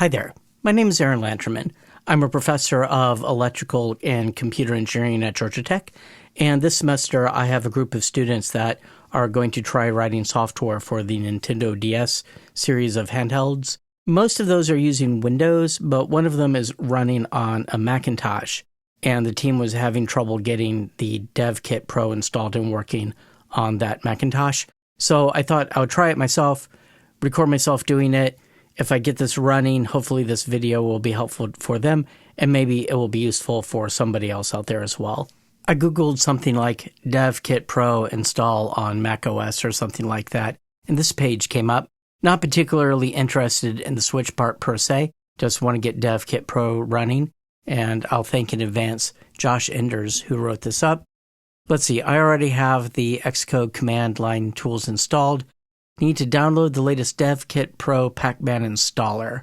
Hi there. My name is Aaron Lanterman. I'm a professor of electrical and computer engineering at Georgia Tech, and this semester I have a group of students that are going to try writing software for the Nintendo DS series of handhelds. Most of those are using Windows, but one of them is running on a Macintosh, and the team was having trouble getting the devkitPro installed and working on that Macintosh. So I thought I would try it myself, record myself doing it. If I get this running, hopefully this video will be helpful for them, and maybe it will be useful for somebody else out there as well. I Googled something like devkitPro install on macOS or something like that, and this page came up. Not particularly interested in the switch part per se, just want to get devkitPro running, and I'll thank in advance Josh Enders who wrote this up. Let's see, I already have the Xcode command line tools installed. Need to download the latest devkitPro Pacman installer.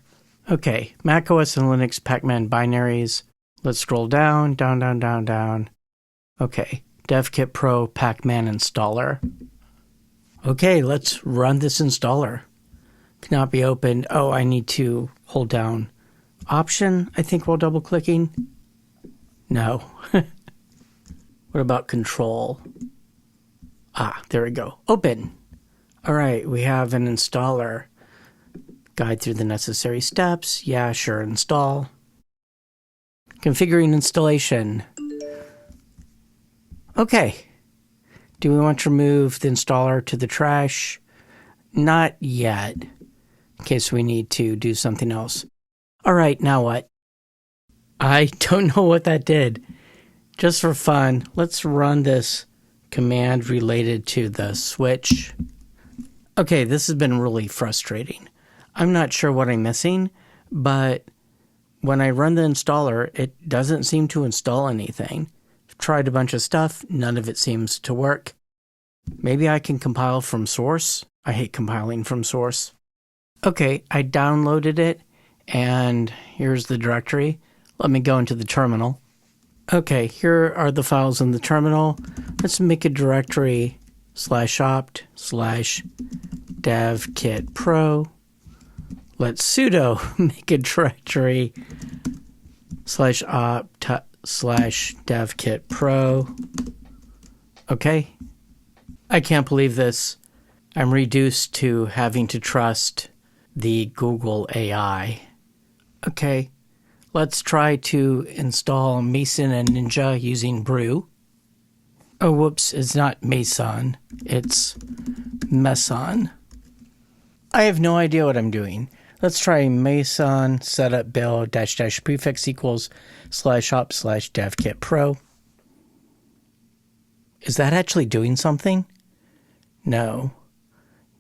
Okay, macOS and Linux Pacman binaries. Let's scroll down. Okay, devkitPro Pacman installer. Okay, let's run this installer. Cannot be opened. Oh, I need to hold down Option, I think, while double clicking. No. What about Control? Ah, there we go. Open. All right, we have an installer. Guide through the necessary steps. Yeah, sure, install. Configuring installation. Okay. Do we want to remove the installer to the trash? Not yet, in case we need to do something else. All right, now what? I don't know what that did. Just for fun, let's run this command related to the switch. Okay, this has been really frustrating. I'm not sure what I'm missing, but when I run the installer, it doesn't seem to install anything. I've tried a bunch of stuff, none of it seems to work. Maybe I can compile from source. I hate compiling from source. Okay, I downloaded it, and here's the directory. Let me go into the terminal. Okay, here are the files in the terminal. Let's make a directory /opt/devkitPro. Let's sudo make a directory /opt/devkitPro. Okay. I can't believe this. I'm reduced to having to trust the Google AI. Okay, let's try to install Mason and Ninja using Brew. Oh, whoops, it's not Mason, it's Meson. I have no idea what I'm doing. Let's try Mason setup build -- prefix equals /opt/devkitPro. Is that actually doing something? No.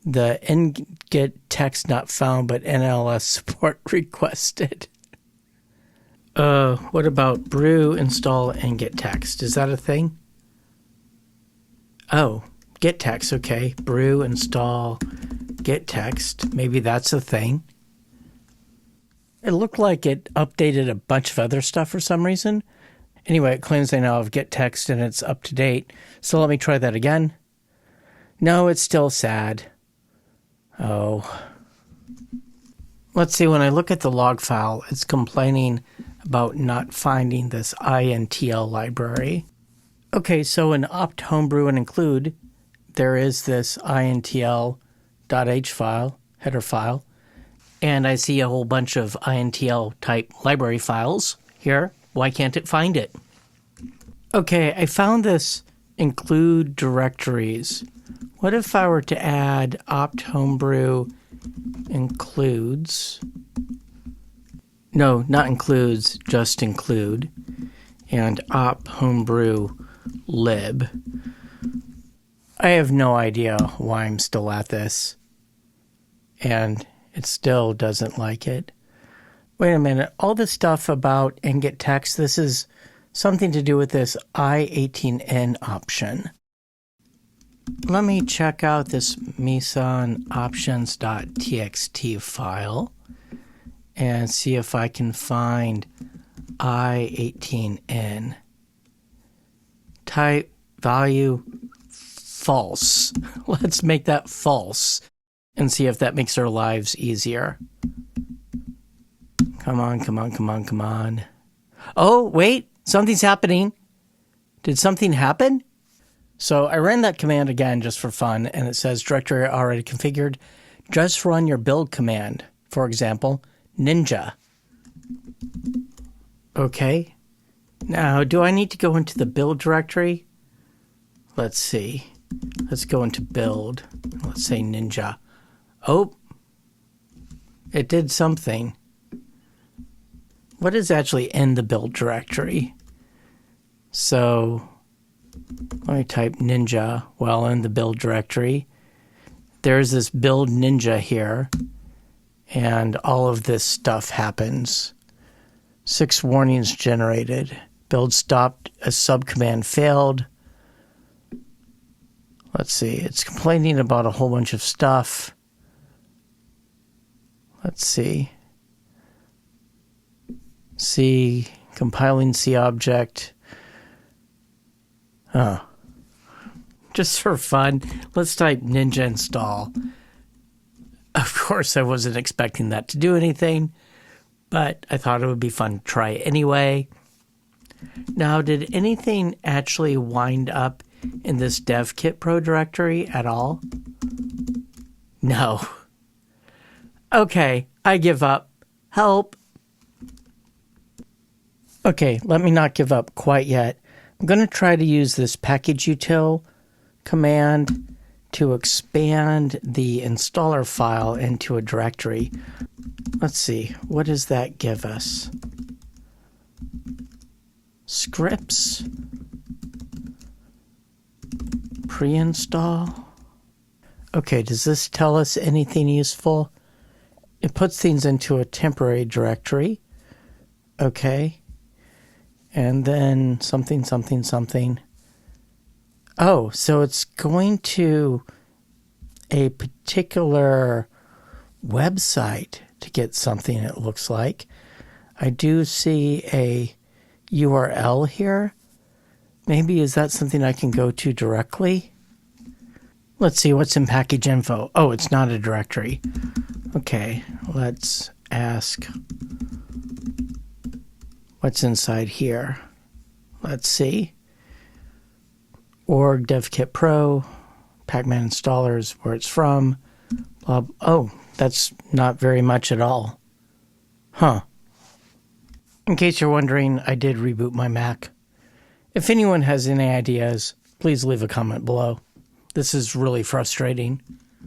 The NGet text not found, but NLS support requested. What about brew install NGet text? Is that a thing? Oh, get text, okay. Brew install get text. Maybe that's a thing. It looked like it updated a bunch of other stuff for some reason. Anyway, it claims I now have get text and it's up to date. So let me try that again. No, it's still sad. Oh. Let's see, when I look at the log file, it's complaining about not finding this intl library. Okay, so in opt homebrew and include, there is this intl.h file, header file, and I see a whole bunch of intl type library files here. Why can't it find it? Okay, I found this include directories. What if I were to add opt homebrew includes? No, not includes, just include. And opt homebrew lib. I have no idea why I'm still at this. And it still doesn't like it. Wait a minute, all this stuff about NGet text, this is something to do with this I18N option. Let me check out this Meson options.txt file and see if I can find I18N. Type value false. Let's make that false and see if that makes our lives easier. Come on, come on, come on, come on. Oh, wait, something's happening. Did something happen? So I ran that command again just for fun, and it says directory already configured. Just run your build command. For example, ninja. Okay. Now, do I need to go into the build directory? Let's see. Let's go into build. Let's say ninja. Oh, it did something. What is actually in the build directory? So let me type ninja while in the build directory. There's this build ninja here, and all of this stuff happens. 6 warnings generated. Build stopped, a subcommand failed. Let's see, it's complaining about a whole bunch of stuff. Let's see. C, compiling C object. Oh. Just for fun, let's type ninja install. Of course, I wasn't expecting that to do anything, but I thought it would be fun to try anyway. Now, did anything actually wind up in this devkitPro directory at all? No. Okay, I give up. Help. Okay, let me not give up quite yet. I'm going to try to use this packageUtil command to expand the installer file into a directory. Let's see, what does that give us? Scripts. Pre-install. Okay, does this tell us anything useful? It puts things into a temporary directory. Okay. And then something, something, something. Oh, so it's going to a particular website to get something, it looks like. I do see a URL here. Maybe is that something I can go to directly? Let's see what's in package info. Oh, it's not a directory. Okay, let's ask what's inside here. Let's see. Org devkitPro, Pacman installers, where it's from. Blah, oh, that's not very much at all. Huh. In case you're wondering, I did reboot my Mac. If anyone has any ideas, please leave a comment below. This is really frustrating.